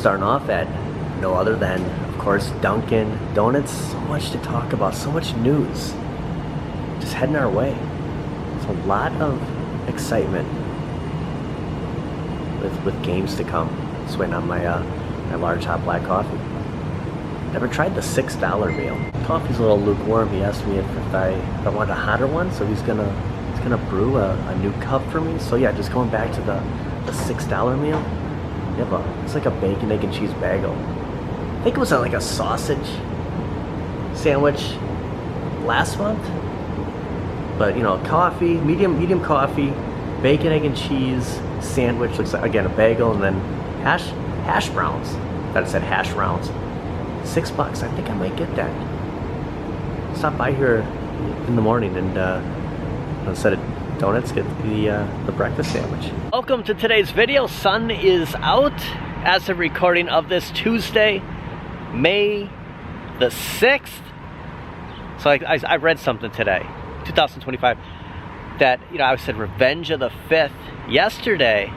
Starting off at no other than, of course, Dunkin' Donuts. So much to talk about, so much news just heading our way. It's a lot of excitement with games to come. Just waiting on my large hot black coffee. Never tried the $6 meal. Coffee's a little lukewarm. He asked me if I want a hotter one, so he's gonna brew a new cup for me. So yeah, just going back to the $6 meal. You have it's like a bacon, egg, and cheese bagel. I think it was like a sausage sandwich last month. But you know, coffee, medium coffee, bacon, egg, and cheese sandwich. Looks like, again, a bagel, and then hash browns. That it said hash browns. $6. I think I might get that. Stop by here in the morning and instead of donuts, get the breakfast sandwich. Welcome to today's video. Sun is out as of recording of this Tuesday, May the 6th. So I read something today, 2025, that, you know, I said Revenge of the 5th yesterday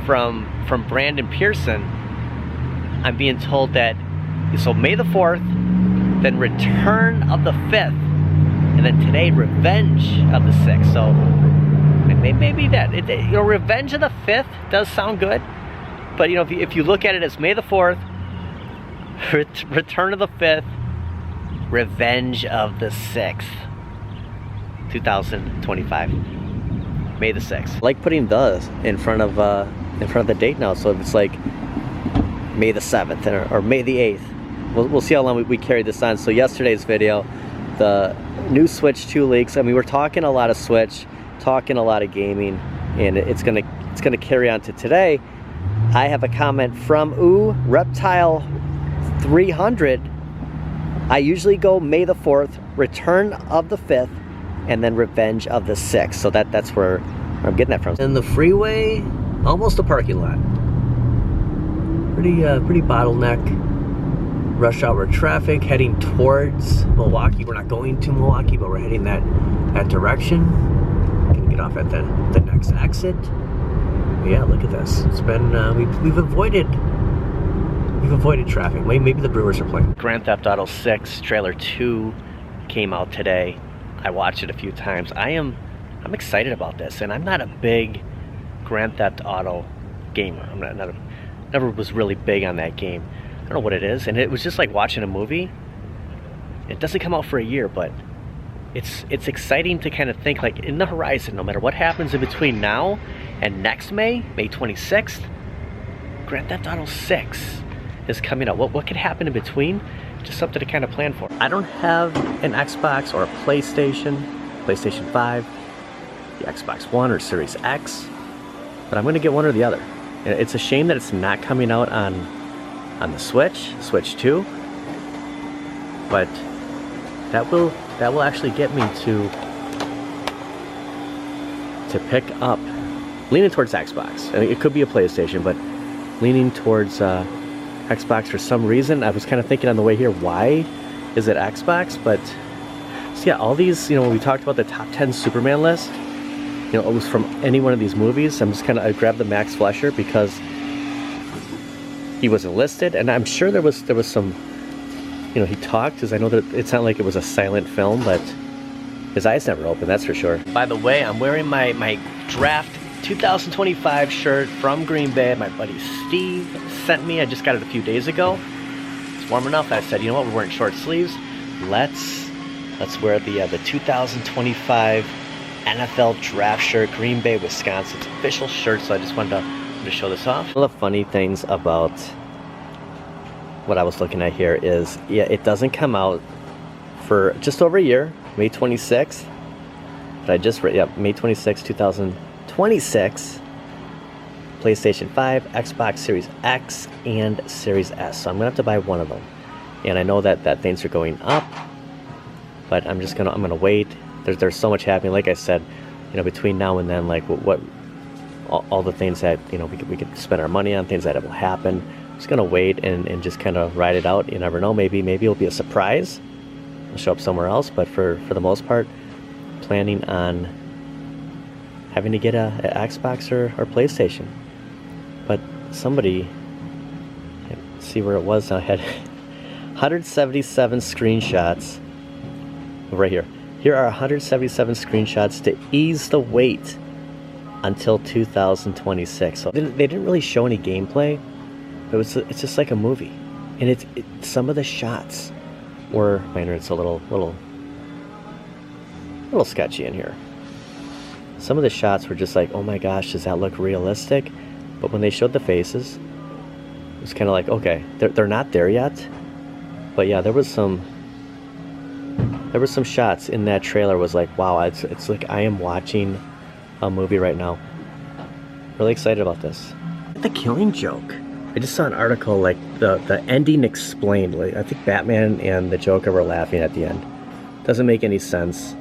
from Brandon Pearson. I'm being told that, so May the 4th, then Return of the 5th, and then today Revenge of the 6th. So maybe that, you know, Revenge of the 5th does sound good, but you know, if you look at it as May the 4th, Return of the 5th, Revenge of the 6th, 2025, May the 6th. I like putting the in front of the date now, so it's like May the 7th or May the 8th. We'll see how long we carry this on. So yesterday's video, the new Switch 2 leaks. I mean, we're talking a lot of Switch, talking a lot of gaming, and it's gonna carry on to today. I have a comment from Reptile 300. I usually go May the 4th, Return of the 5th, and then Revenge of the 6th. So that's where I'm getting that from. And the freeway, almost a parking lot. Pretty bottleneck. Rush hour traffic heading towards Milwaukee. We're not going to Milwaukee, but we're heading that direction. Gonna get off at the next exit. But yeah, look at this. It's been we've avoided traffic. Maybe the Brewers are playing. Grand Theft Auto 6 trailer 2 came out today. I watched it a few times. I'm excited about this, and I'm not a big Grand Theft Auto gamer. I'm never was really big on that game. I don't know what it is, and it was just like watching a movie. It doesn't come out for a year, but it's exciting to kind of think, like, in the horizon, no matter what happens in between now and next May 26th, Grand Theft Auto 6 is coming out. What could happen in between? Just something to kind of plan for. I don't have an Xbox or a PlayStation 5, the Xbox One or Series X, but I'm gonna get one or the other. It's a shame that it's not coming out on the Switch 2, but that will actually get me to pick up, leaning towards Xbox. I mean, it could be a PlayStation, but leaning towards Xbox for some reason. I was kind of thinking on the way here, why is it Xbox? But so yeah, all these, you know, when we talked about the top 10 Superman list, you know, it was from any one of these movies. I'm just kind of, I grabbed the Max Fleischer because he wasn't listed, and I'm sure there was some, you know, he talked, because I know that it's not like it was a silent film, but his eyes never opened, that's for sure. By the way, I'm wearing my draft 2025 shirt from Green Bay. My buddy Steve sent me. I just got it a few days ago. It's warm enough. I said, you know what, we're wearing short sleeves. Let's wear the 2025 NFL draft shirt, Green Bay, Wisconsin's official shirt. So I just wanted to show this off. One of the funny things about what I was looking at here is, yeah, it doesn't come out for just over a year, May 26th. But I just read, yeah, May 26th, 2026. PlayStation 5, Xbox Series X, and Series S. So I'm gonna have to buy one of them. And I know that things are going up, but I'm gonna wait. There's so much happening. Like I said, you know, between now and then, like what all the things that, you know, we could spend our money on, things that will happen. I'm just gonna wait and just kind of ride it out. You never know. Maybe it'll be a surprise. It'll show up somewhere else. But for the most part, planning on having to get a Xbox or PlayStation. But somebody Let's see where it was now. I had 177 screenshots right here. Here are 177 screenshots to ease the wait until 2026. So they didn't really show any gameplay. It's just like a movie, and some of the shots were, minor. It's a little sketchy in here. Some of the shots were just like, oh my gosh, does that look realistic? But when they showed the faces, it was kind of like, okay, they're not there yet. But yeah, there was some shots in that trailer. Was like, wow, it's like I am watching a movie right now. Really excited about this. The Killing Joke. I just saw an article like the ending explained. Like, I think Batman and the Joker were laughing at the end. Doesn't make any sense.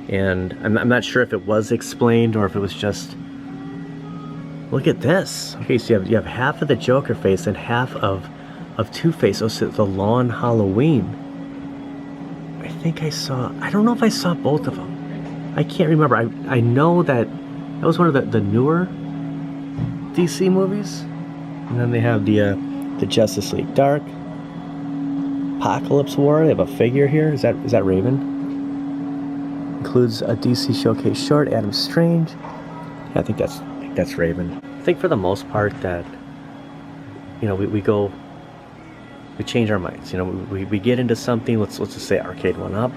And I'm not sure if it was explained or if it was just, look at this. Okay, so you have half of the Joker face and half of Two-Face. Oh, so the Long Halloween. I think I don't know if I saw both of them. I can't remember. I know that was one of the newer DC movies. And then they have the Justice League Dark, Apocalypse War. They have a figure here. Is that Raven? Includes a DC Showcase short, Adam Strange. Yeah, I think that's Raven. I think for the most part that, you know, we change our minds. You know, we get into something. Let's just say Arcade 1-Up.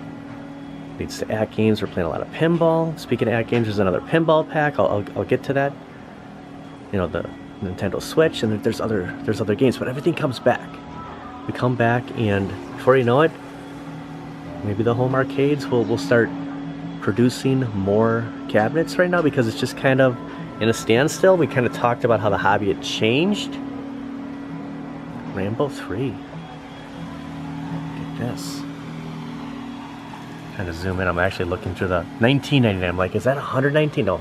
Leads to At Games. We're playing a lot of pinball. Speaking of At Games, there's another pinball pack. I'll get to that. You know, the Nintendo Switch, and there's other games, but everything comes back. We come back, and before you know it, maybe the home arcades will start producing more cabinets right now, because it's just kind of in a standstill. We kind of talked about how the hobby had changed. Rambo 3. Look at this. Kind of zoom in. I'm actually looking through the $19.99. I'm like, is that $119? No,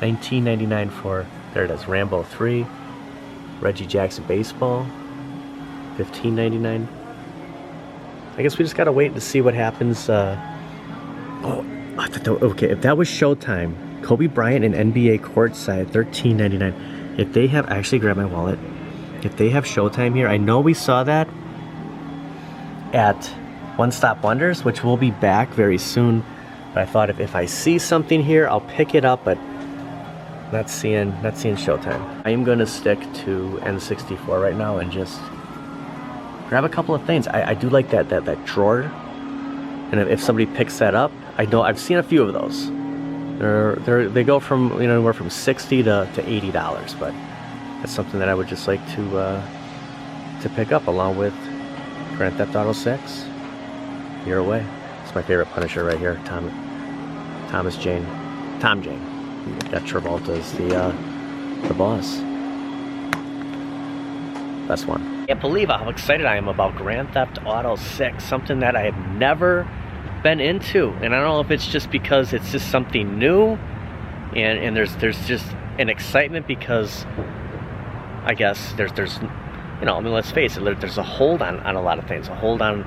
$19.99 for. There it is, Rambo 3, Reggie Jackson Baseball, $15.99. I guess we just gotta wait to see what happens. Okay, if that was Showtime, Kobe Bryant and NBA Courtside, $13.99. If they have, actually grab my wallet. If they have Showtime here, I know we saw that at One Stop Wonders, which will be back very soon. But I thought if I see something here, I'll pick it up. But not seeing Showtime. I am going to stick to N64 right now and just grab a couple of things. I do like that drawer, and if somebody picks that up, I know I've seen a few of those. They go from, you know, anywhere from $60 to $80, but that's something that I would just like to pick up along with Grand Theft Auto 6. You're away. It's my favorite Punisher right here, Tom Jane. Got Travolta as the boss. Best one. Can't believe how excited I am about Grand Theft Auto 6, something that I have never been into, and I don't know if it's just because it's just something new, and there's just an excitement because I guess there's you know, I mean, let's face it, there's a hold on a lot of things, a hold on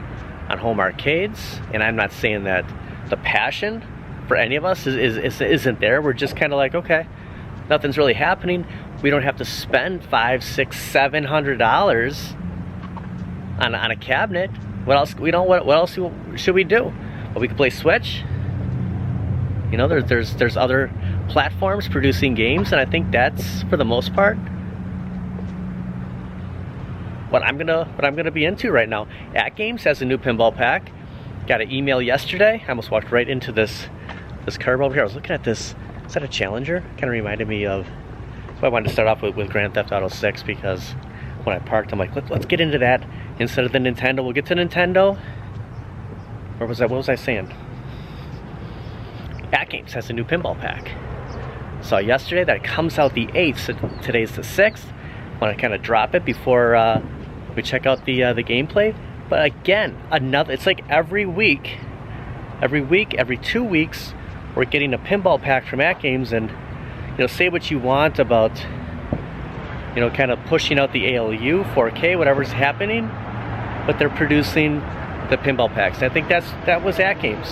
home arcades, and I'm not saying that the passion for any of us isn't there. We're just kind of like, okay, nothing's really happening. We don't have to spend $500, $600, $700 on a cabinet. What else? What else should we do? Well, we could play Switch. You know, there's other platforms producing games, and I think that's, for the most part, what I'm gonna be into right now. At Games has a new pinball pack. Got an email yesterday. I almost walked right into this curb over here. I was looking at this. Is that a Challenger? Kind of reminded me of. So I wanted to start off with Grand Theft Auto 6, because when I parked, I'm like, let's get into that instead of the Nintendo. We'll get to Nintendo. Or was that? What was I saying? At Games has a new pinball pack. Saw yesterday that it comes out the 8th. So today's the 6th. Want to kind of drop it before we check out the gameplay. But again, it's like every week, every 2 weeks, we're getting a pinball pack from At Games, and you know, say what you want about, you know, kind of pushing out the ALU, 4K, whatever's happening, but they're producing the pinball packs. I think that was At Games.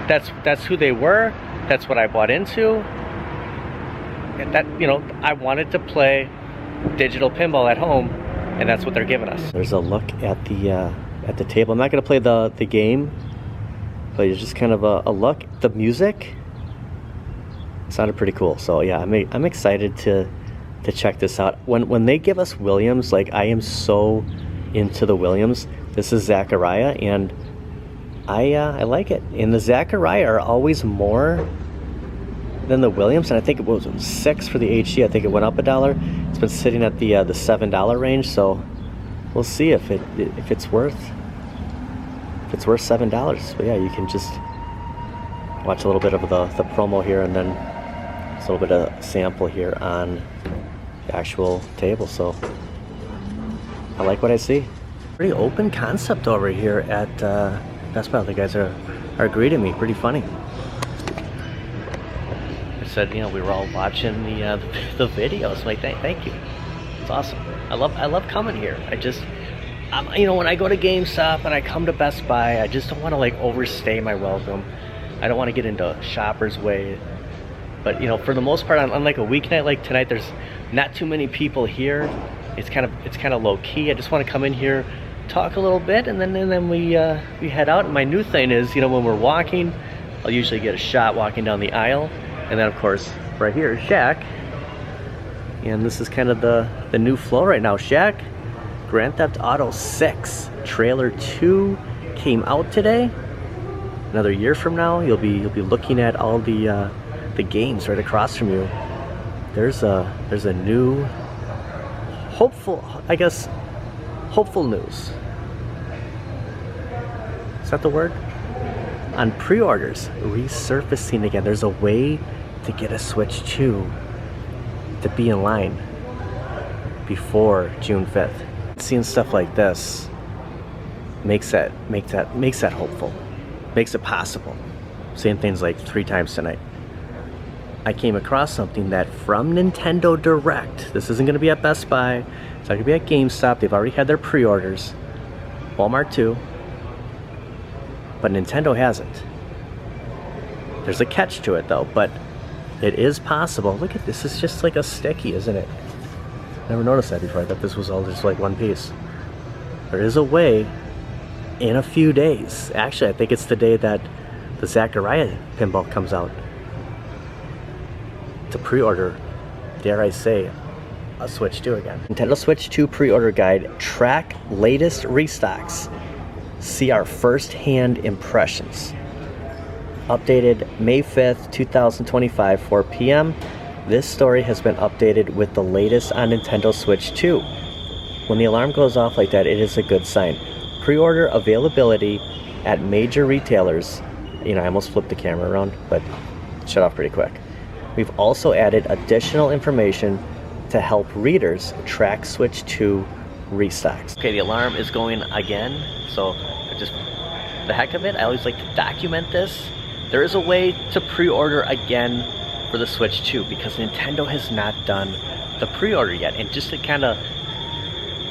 That's who they were. That's what I bought into. And that, you know, I wanted to play digital pinball at home, and that's what they're giving us. There's a look at the table. I'm not gonna play the game, but it's just kind of a look. The music sounded pretty cool, so yeah, I'm excited to check this out. When they give us Williams, like, I am so into the Williams. This is Zachariah, and I like it. And the Zachariah are always more than the Williams, and I think it was $6 for the HD. I think it went up $1. It's been sitting at the $7 range, so we'll see if it's worth $7. But yeah, you can just watch a little bit of the promo here, and then just a little bit of sample here on the actual table. So I like what I see. Pretty open concept over here at Best Buy. The guys are greeting me. Pretty funny. I said, you know, we were all watching the videos. I'm like, thank you. It's awesome. I love coming here. You know, when I go to GameStop and I come to Best Buy, I just don't want to like overstay my welcome. I don't want to get into shopper's way. But you know, for the most part, on like a weeknight like tonight, there's not too many people here. It's kind of low key. I just want to come in here, talk a little bit, and then we head out. And my new thing is, you know, when we're walking, I'll usually get a shot walking down the aisle, and then of course right here is Shaq. And this is kind of the new flow right now. Shaq, Grand Theft Auto 6 trailer 2 came out today. Another year from now, you'll be looking at all the games right across from you. There's a new hopeful news. Is that the word? On pre-orders resurfacing again. There's a way to get a Switch 2 to be in line before June 5th. Seeing stuff like this makes that hopeful, makes it possible. Seeing things like 3 times tonight. I came across something that from Nintendo Direct, this isn't going to be at Best Buy, it's not going to be at GameStop, they've already had their pre-orders, Walmart too, but Nintendo hasn't. There's a catch to it though, but it is possible. Look at this, it's just like a sticky, isn't it? Never noticed that before. I thought this was all just like one piece. There is a way in a few days. Actually, I think it's the day that the Zachariah pinball comes out, to pre-order, dare I say, a Switch 2 again. Nintendo Switch 2 pre-order guide, track latest restocks, see our first-hand impressions. Updated May 5th, 2025, 4 p.m. This story has been updated with the latest on Nintendo Switch 2. When the alarm goes off like that, it is a good sign. Pre-order availability at major retailers. You know, I almost flipped the camera around, but it shut off pretty quick. We've also added additional information to help readers track Switch 2 restocks. Okay, the alarm is going again, so just the heck of it, I always like to document this. There is a way to pre-order again for the Switch 2 because Nintendo has not done the pre-order yet. And just to kind of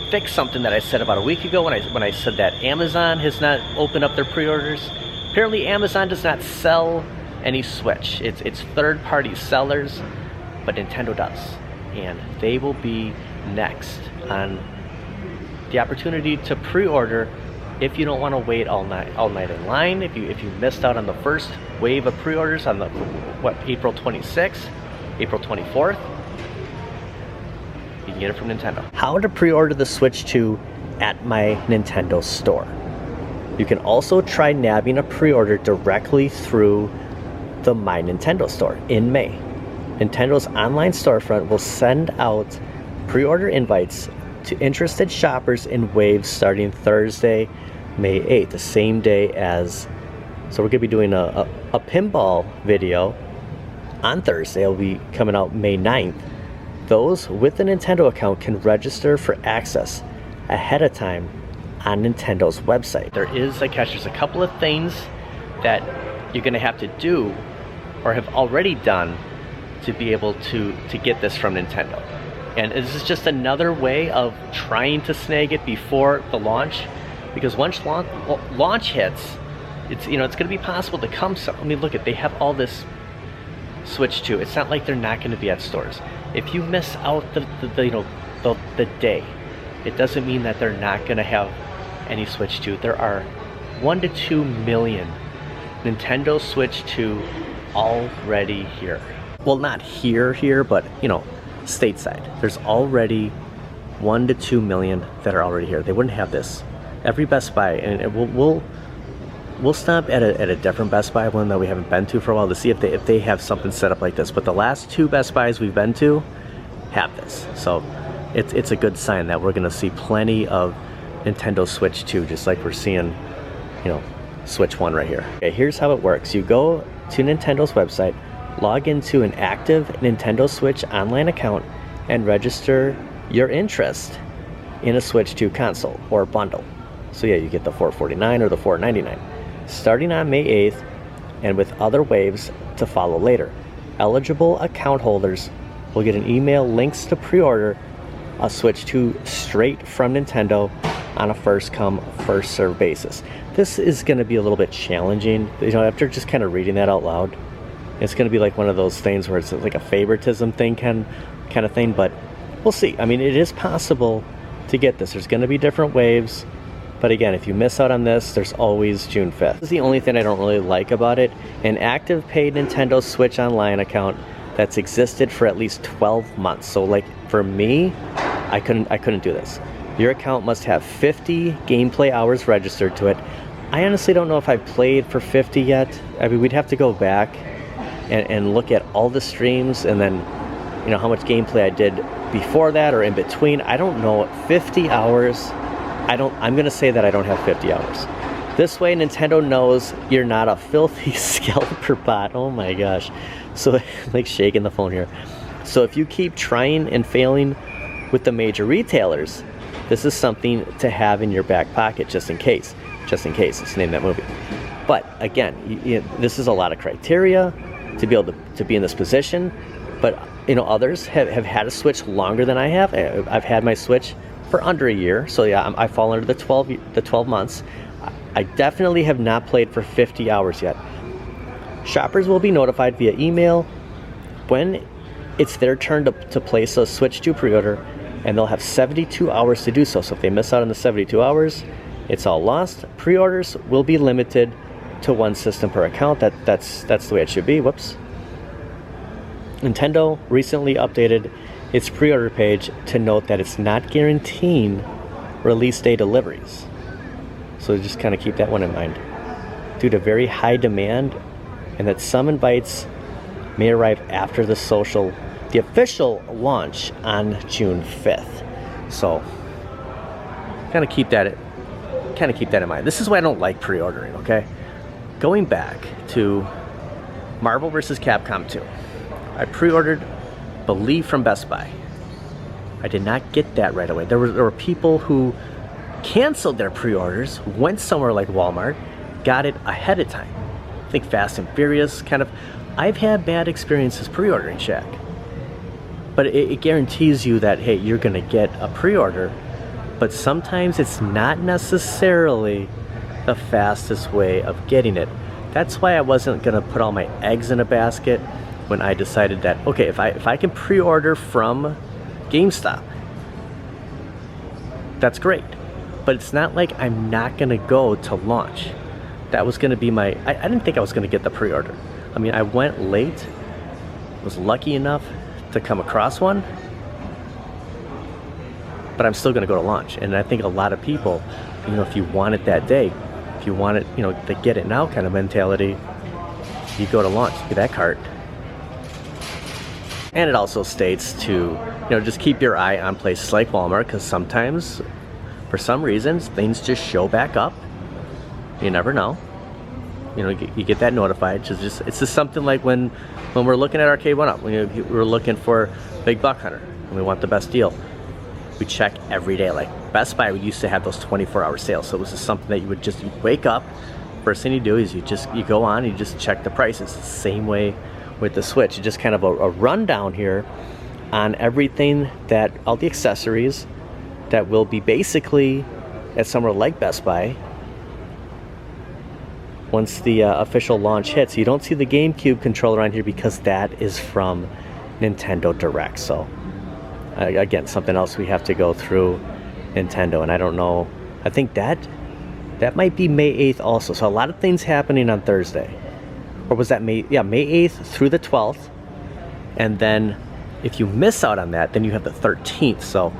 fix something that I said about a week ago when I said that Amazon has not opened up their pre-orders. Apparently Amazon does not sell any Switch. It's third-party sellers, but Nintendo does, and they will be next on the opportunity to pre-order if you don't want to wait all night in line. If you missed out on the first wave of pre-orders on the April 26th, April 24th, you can get it from Nintendo. How to pre-order the Switch 2 at my Nintendo store. You can also try nabbing a pre-order directly through the My Nintendo store in May. Nintendo's online storefront will send out pre-order invites to interested shoppers in waves starting Thursday, May 8th, the same day as, so we're going to be doing a pinball video on Thursday. It'll be coming out May 9th. Those with a Nintendo account can register for access ahead of time on Nintendo's website. There is a catch. There's a couple of things that you're going to have to do or have already done to be able to get this from Nintendo. And this is just another way of trying to snag it before the launch, because once launch hits, it's going to be possible to come. I mean, look at, they have all this Switch 2. It's not like they're not going to be at stores. If you miss out the day, it doesn't mean that they're not going to have any Switch 2. There are 1 to 2 million Nintendo Switch 2 already here. Well, not here, but you know, stateside. There's already 1 to 2 million that are already here. They wouldn't have this. Every Best Buy, and we'll stop at a different Best Buy, one that we haven't been to for a while, to see if they have something set up like this. But the last 2 Best Buys we've been to have this, so it's a good sign that we're gonna see plenty of Nintendo Switch 2, just like we're seeing, you know, Switch 1 right here. Okay, here's how it works. You go to Nintendo's website, log into an active Nintendo Switch online account, and register your interest in a Switch 2 console or bundle. So yeah, you get the $449 or the $499, starting on May 8th, and with other waves to follow later. Eligible account holders will get an email links to pre-order a Switch 2 straight from Nintendo on a first come, first served basis. This is going to be a little bit challenging, you know, after just kind of reading that out loud. It's going to be like one of those things where it's like a favoritism thing kind of thing, but we'll see. I mean, it is possible to get this. There's going to be different waves, but again, if you miss out on this, there's always June 5th. This is the only thing I don't really like about it. An active paid Nintendo Switch Online account that's existed for at least 12 months. So like for me, I couldn't do this. Your account must have 50 gameplay hours registered to it. I honestly don't know if I've played for 50 yet. I mean, we'd have to go back and look at all the streams, and then, you know, how much gameplay I did before that or in between. I don't know. 50 hours. I'm gonna say that I don't have 50 hours. This way Nintendo knows you're not a filthy scalper bot. Oh my gosh. So like shaking the phone here. So if you keep trying and failing with the major retailers, this is something to have in your back pocket just in case. Just in case. Let's name that movie. But again, this is a lot of criteria to be able to be in this position. But you know, others have had a Switch longer than I have. I've had my Switch for under a year, so yeah, I fall under the 12 months. I definitely have not played for 50 hours yet. Shoppers will be notified via email when it's their turn to place a Switch 2 pre-order, and they'll have 72 hours to do so. So if they miss out on the 72 hours, it's all lost. Pre-orders will be limited to 1 system per account. That's the way it should be. Whoops. Nintendo recently updated its pre-order page to note that it's not guaranteeing release day deliveries. So just kind of keep that one in mind. Due to very high demand, and that some invites may arrive after the official launch on June 5th. So kind of keep that in mind. This is why I don't like pre-ordering, okay? Going back to Marvel vs. Capcom 2. I pre-ordered Believe from Best Buy. I did not get that right away. There were people who canceled their pre-orders, went somewhere like Walmart, got it ahead of time. I think Fast and Furious kind of. I've had bad experiences pre-ordering Shaq, but it guarantees you that, hey, you're gonna get a pre-order, but sometimes it's not necessarily the fastest way of getting it. That's why I wasn't gonna put all my eggs in a basket when I decided that, okay, if I can pre-order from GameStop, that's great. But it's not like I'm not gonna go to launch. That was gonna be I didn't think I was gonna get the pre-order. I mean, I went late, was lucky enough to come across one, but I'm still gonna go to launch. And I think a lot of people, you know, if you want it that day, if you want it, you know, the get it now kind of mentality, you go to launch. Look at that cart. And it also states to, you know, just keep your eye on places like Walmart, because sometimes, for some reasons, things just show back up. You never know. You know, you get that notified. It's just something like when we're looking at Arcade 1-Up, we're looking for Big Buck Hunter, and we want the best deal. We check every day. Like Best Buy, we used to have those 24-hour sales, so it was just something that you wake up, first thing you do is you go on, you just check the prices. The same way with the Switch. Just kind of a rundown here on everything, that all the accessories that will be basically at somewhere like Best Buy once the official launch hits. You don't see the GameCube controller on here because that is from Nintendo Direct. So again, something else we have to go through Nintendo, and I don't know. I think that might be May 8th also. So a lot of things happening on Thursday. Or was that May 8th through the 12th. And then if you miss out on that, then you have the 13th. So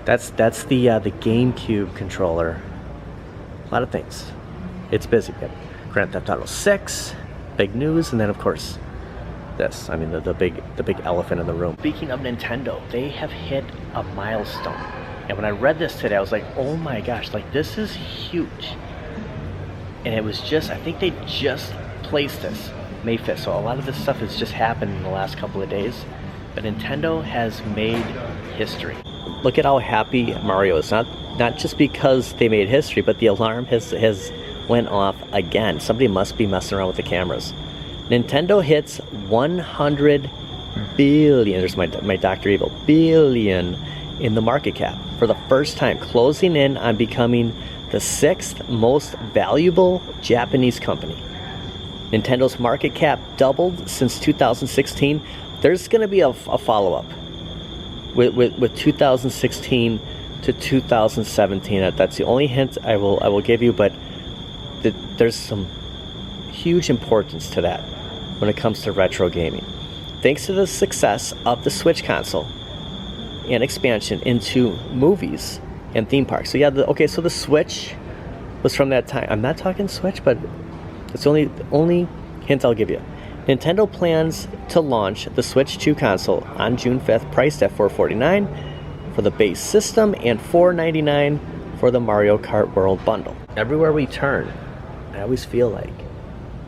that's the GameCube controller. A lot of things. It's busy. We have Grand Theft Auto 6, big news, and then of course this. I mean the big elephant in the room. Speaking of Nintendo, they have hit a milestone. And when I read this today, I was like, oh my gosh, like this is huge. And it was just, I think they just placed this May 5th. So a lot of this stuff has just happened in the last couple of days. But Nintendo has made history. Look at how happy Mario is. Not just because they made history, but the alarm has went off again. Somebody must be messing around with the cameras. Nintendo hits 100 billion. There's my Dr. Evil. Billion in the market cap for the first time, closing in on becoming the 6th most valuable Japanese company. Nintendo's market cap doubled since 2016. There's going to be a follow-up with 2016 to 2017. That's the only hint I will give you, but there's some huge importance to that when it comes to retro gaming. Thanks to the success of the Switch console and expansion into movies and theme parks. So yeah, so the Switch was from that time. I'm not talking Switch, but it's the only hint I'll give you. Nintendo plans to launch the Switch 2 console on June 5th, priced at $449 for the base system and $499 for the Mario Kart World Bundle. Everywhere we turn, I always feel like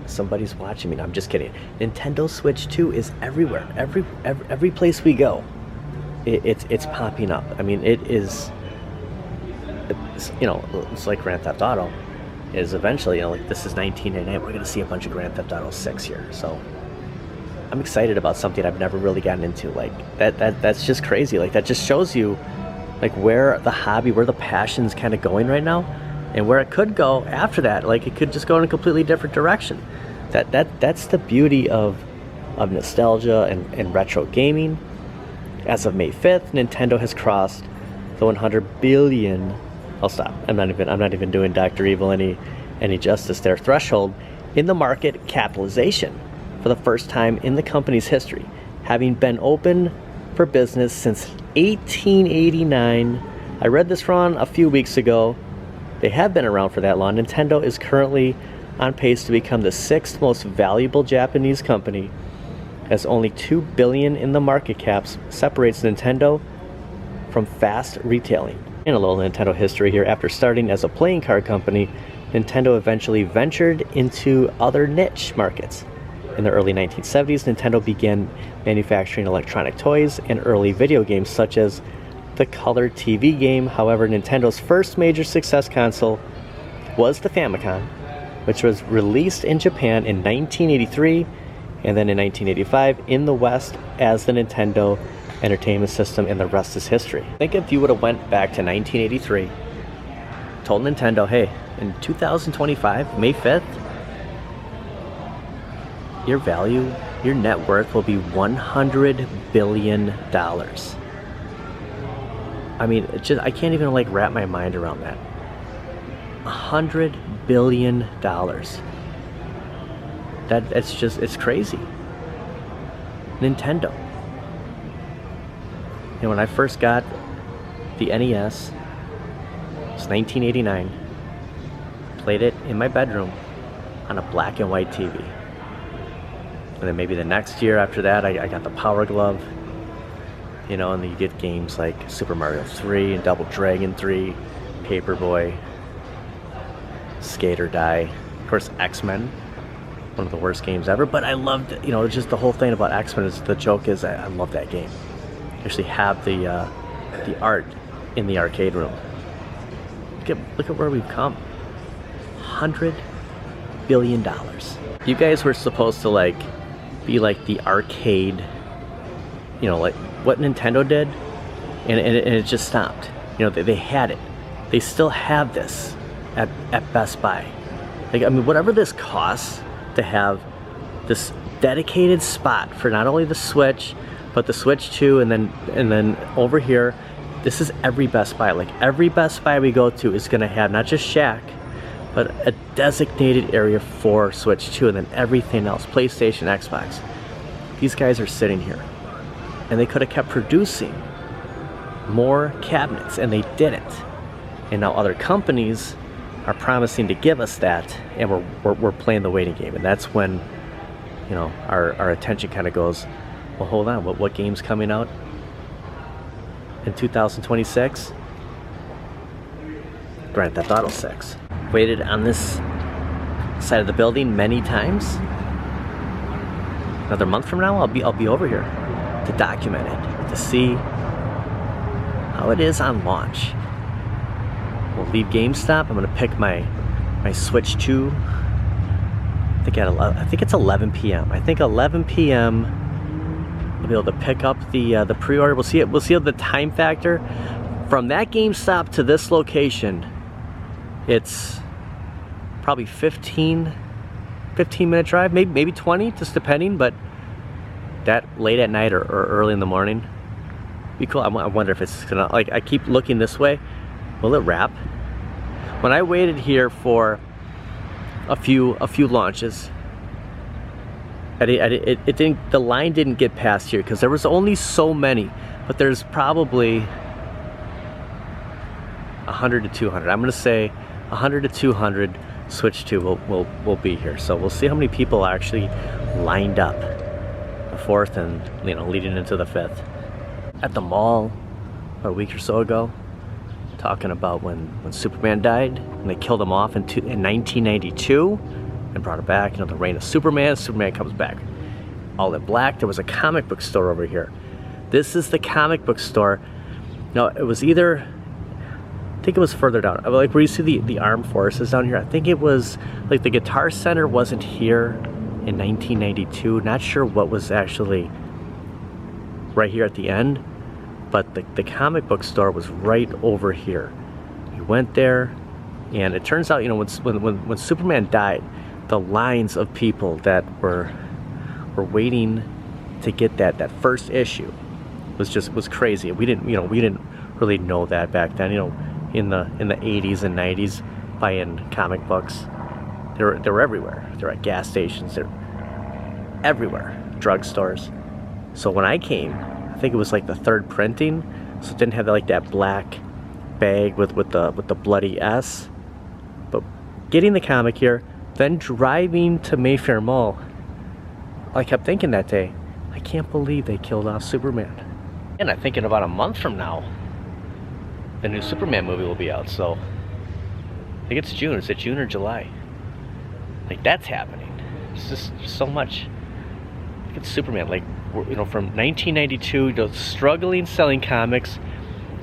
somebody's watching me. No, I'm just kidding. Nintendo Switch 2 is everywhere. Every place we go, it's popping up. I mean, it's like Grand Theft Auto is eventually, like this is 1989, we're gonna see a bunch of Grand Theft Auto 6 here. So I'm excited about something I've never really gotten into. Like that's just crazy. Like that just shows you like where the hobby, where the passion's kind of going right now, and where it could go after that. Like it could just go in a completely different direction. That's the beauty of nostalgia and retro gaming. As of May 5th, Nintendo has crossed the 100 billion. I'll stop. I'm not even doing Dr. Evil any justice there. Threshold in the market capitalization for the first time in the company's history, having been open for business since 1889. I read this wrong a few weeks ago. They have been around for that long. Nintendo is currently on pace to become the 6th most valuable Japanese company, as only $2 billion in the market caps separates Nintendo from fast retailing. In a little Nintendo history here, after starting as a playing card company, Nintendo eventually ventured into other niche markets. In the early 1970s, Nintendo began manufacturing electronic toys and early video games such as the color TV game. However, Nintendo's first major success console was the Famicom, which was released in Japan in 1983 and then in 1985 in the West as the Nintendo Entertainment System, and the rest is history. Think if you would have went back to 1983, told Nintendo, hey, in 2025, May 5th, your value, your net worth will be $100 billion. I mean, I can't even like wrap my mind around that. $100 billion. It's crazy. Nintendo. You know, when I first got the NES, it was 1989. Played it in my bedroom on a black and white TV. And then maybe the next year after that, I got the Power Glove. You know, and then you get games like Super Mario 3 and Double Dragon 3, Paperboy, Skate or Die. Of course, X-Men, one of the worst games ever. But I loved, you know, just the whole thing about X-Men is the joke is I love that game. I actually have the art in the arcade room. Look at where we've come. $100 billion. You guys were supposed to like be like the arcade, you know, like what Nintendo did, and it just stopped. You know, they had it. They still have this at Best Buy. Like, I mean, whatever this costs to have this dedicated spot for not only the Switch, but the Switch 2, and then over here, this is every Best Buy. Like every Best Buy we go to is gonna have not just Shaq, but a designated area for Switch 2, and then everything else, PlayStation, Xbox. These guys are sitting here, and they could have kept producing more cabinets, and they didn't. And now other companies are promising to give us that, and we're playing the waiting game, and that's when, you know, our attention kind of goes, well, hold on, what game's coming out in 2026? Grand Theft Auto 6. Waited on this side of the building many times. Another month from now, I'll be over here to document it, to see how it is on launch. We'll leave GameStop. I'm gonna pick my Switch 2. I think it's 11 p.m. I think 11 p.m. I'll be able to pick up the pre-order. We'll see the time factor from that GameStop to this location. It's probably 15 minute drive, maybe 20, just depending, but that late at night or early in the morning be cool. I wonder if it's gonna, like, I keep looking this way, will it wrap? When I waited here for a few launches, it didn't, the line didn't get past here because there was only so many, but there's probably 100 to 200. I'm gonna say 100 to 200 Switch 2 will be here. So we'll see how many people actually lined up the 4th and, you know, leading into the 5th. At the mall a week or so ago, talking about when Superman died and they killed him off in 1992 and brought it back, you know, the reign of Superman. Superman comes back all in black. There was a comic book store over here. This is the comic book store. No, it was either, I think it was further down, like where you see the armed forces down here. I think it was like the Guitar Center wasn't here in 1992. Not sure what was actually right here at the end, but the comic book store was right over here. We went there, and it turns out, you know, when Superman died, the lines of people that were waiting to get that first issue was crazy. We didn't really know that back then. You know, in the 80s and 90s, buying comic books, they were everywhere. They're at gas stations. They're everywhere. Drugstores. So when I came, I think it was like the 3rd printing, so it didn't have like that black bag with the bloody S. But getting the comic here, then driving to Mayfair Mall, I kept thinking that day, I can't believe they killed off Superman. And I'm thinking about a month from now, the new Superman movie will be out. So I think it's June. Is it June or July? Like, that's happening. It's just so much. Look at Superman, like, you know, from 1992 to struggling selling comics.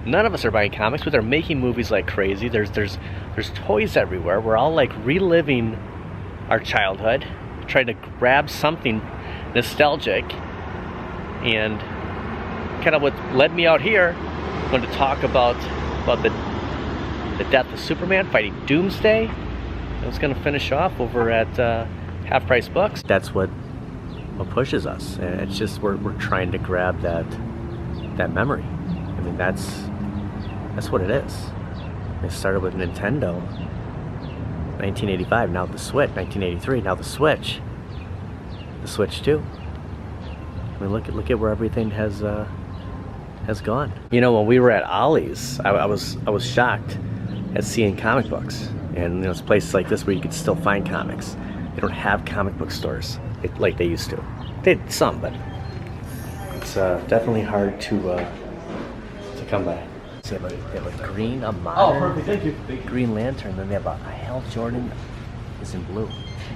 None of us are buying comics, but they're making movies like crazy. There's toys everywhere. We're all like reliving our childhood, trying to grab something nostalgic. And kind of what led me out here, I'm going to talk about the death of Superman, fighting Doomsday. I was going to finish off over at Half Price Books. That's what pushes us, and it's just we're trying to grab that memory. I mean, that's what it is. It started with Nintendo, 1985. Now the Switch, 1983. Now the Switch 2. I mean, look at where everything has gone. You know, when we were at Ollie's, I was shocked at seeing comic books, and, you know, it's places like this where you could still find comics. They don't have comic book stores like they used to. They had some, but it's definitely hard to come by. So they have a green, a modern, perfect. Thank you. Green Lantern, then they have a Hal Jordan is in blue.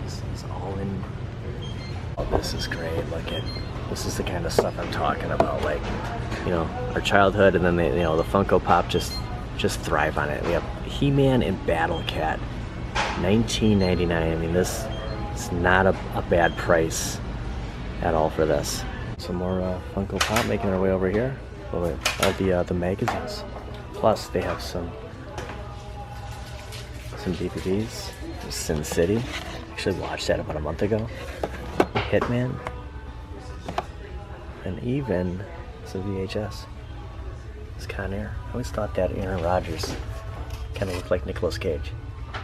He's all in. Oh, this is great. Look at, this is the kind of stuff I'm talking about. Like, you know, our childhood, and then the Funko Pop just thrive on it. We have He-Man and Battle Cat, 1999. I mean, this is not a bad price at all for this. Some more Funko Pop making our way over here. All the magazines. Plus, they have some DVDs. Sin City. Actually watched that about a month ago. Hitman. And even some VHS. It's Con Air. I always thought that Aaron Rodgers kind of looked like Nicolas Cage.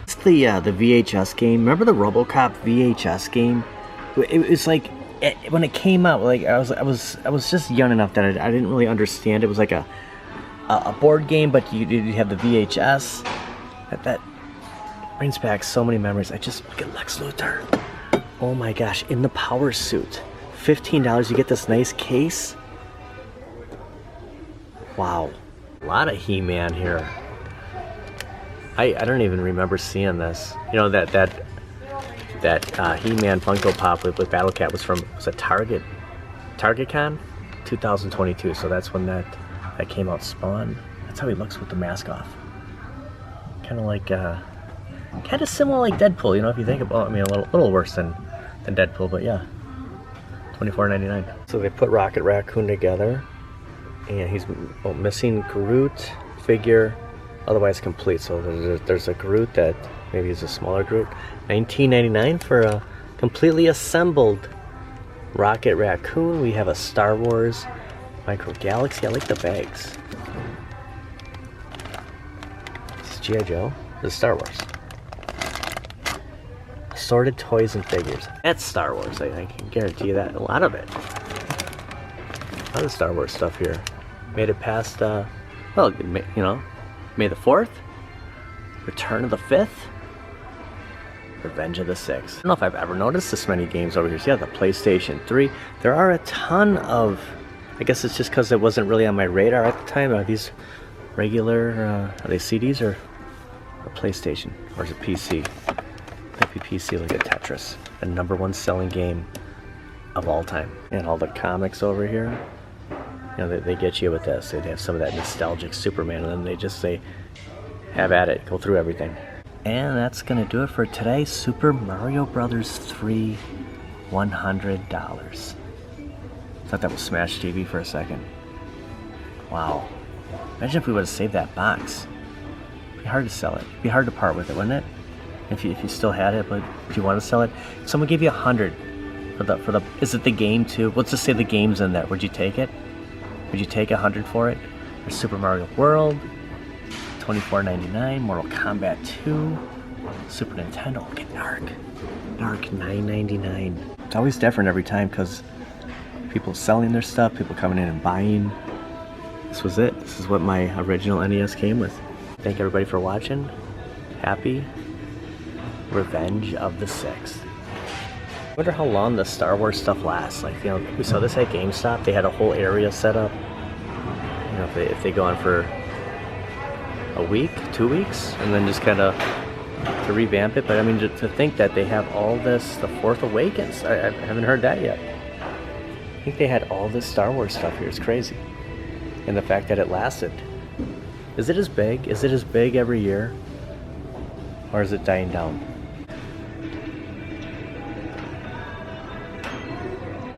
It's the VHS game. Remember the RoboCop VHS game? It was like when it came out. Like I was just young enough that I didn't really understand. It was like a board game, but you have the VHS. That brings back so many memories. I just look at Lex Luthor. Oh my gosh, in the power suit. $15, you get this nice case. Wow. A lot of He-Man here. I don't even remember seeing this. You know, that He-Man Funko Pop with Battle Cat was a Target Con 2022, so that's when that came out. Spawn. That's how he looks with the mask off. Kind of like kind of similar like Deadpool, you know, if you think about it. I mean, a little worse than Deadpool, but yeah. $24.99. So they put Rocket Raccoon together, and he's missing Groot figure, otherwise complete. So there's a Groot that maybe is a smaller Groot. $19.99 for a completely assembled Rocket Raccoon. We have a Star Wars Micro Galaxy. I like the bags. This is G.I. Joe. This is Star Wars. Assorted toys and figures. That's Star Wars. I can guarantee you that. A lot of it. A lot of Star Wars stuff here. Made it past, well, you know, May the 4th, Return of the 5th, Revenge of the 6th. I don't know if I've ever noticed this many games over here. So yeah, the PlayStation 3. There are a ton of, I guess it's just because it wasn't really on my radar at the time. Are these regular, are they CDs or PlayStation? Or is it PC? PC, look at Tetris, the #1 selling game of all time. And all the comics over here, you know, they get you with this. They have some of that nostalgic Superman, and then they just say, have at it, go through everything. And that's gonna do it for today. Super Mario Brothers 3, $100. Thought that was Smash TV for a second. Wow. Imagine if we would have saved that box. It'd be hard to sell it. It'd be hard to part with it, wouldn't it? If you still had it, but if you want to sell it, someone gave you $100 for the. Is it the game too? Let's just say the game's in there. Would you take it? Would you take $100 for it? There's Super Mario World, $24.99. Mortal Kombat 2, Super Nintendo. Look at Narc, $9.99. It's always different every time because people selling their stuff, people coming in and buying. This was it. This is what my original NES came with. Thank everybody for watching. Happy Revenge of the 6th. I wonder how long the Star Wars stuff lasts. Like, you know, we saw this at GameStop. They had a whole area set up. You know, if they go on for a week, 2 weeks, and then just kind of to revamp it. But I mean, to think that they have all this, the Force Awakens. I haven't heard that yet. I think they had all this Star Wars stuff here. It's crazy. And the fact that it lasted. Is it as big? Is it as big every year? Or is it dying down?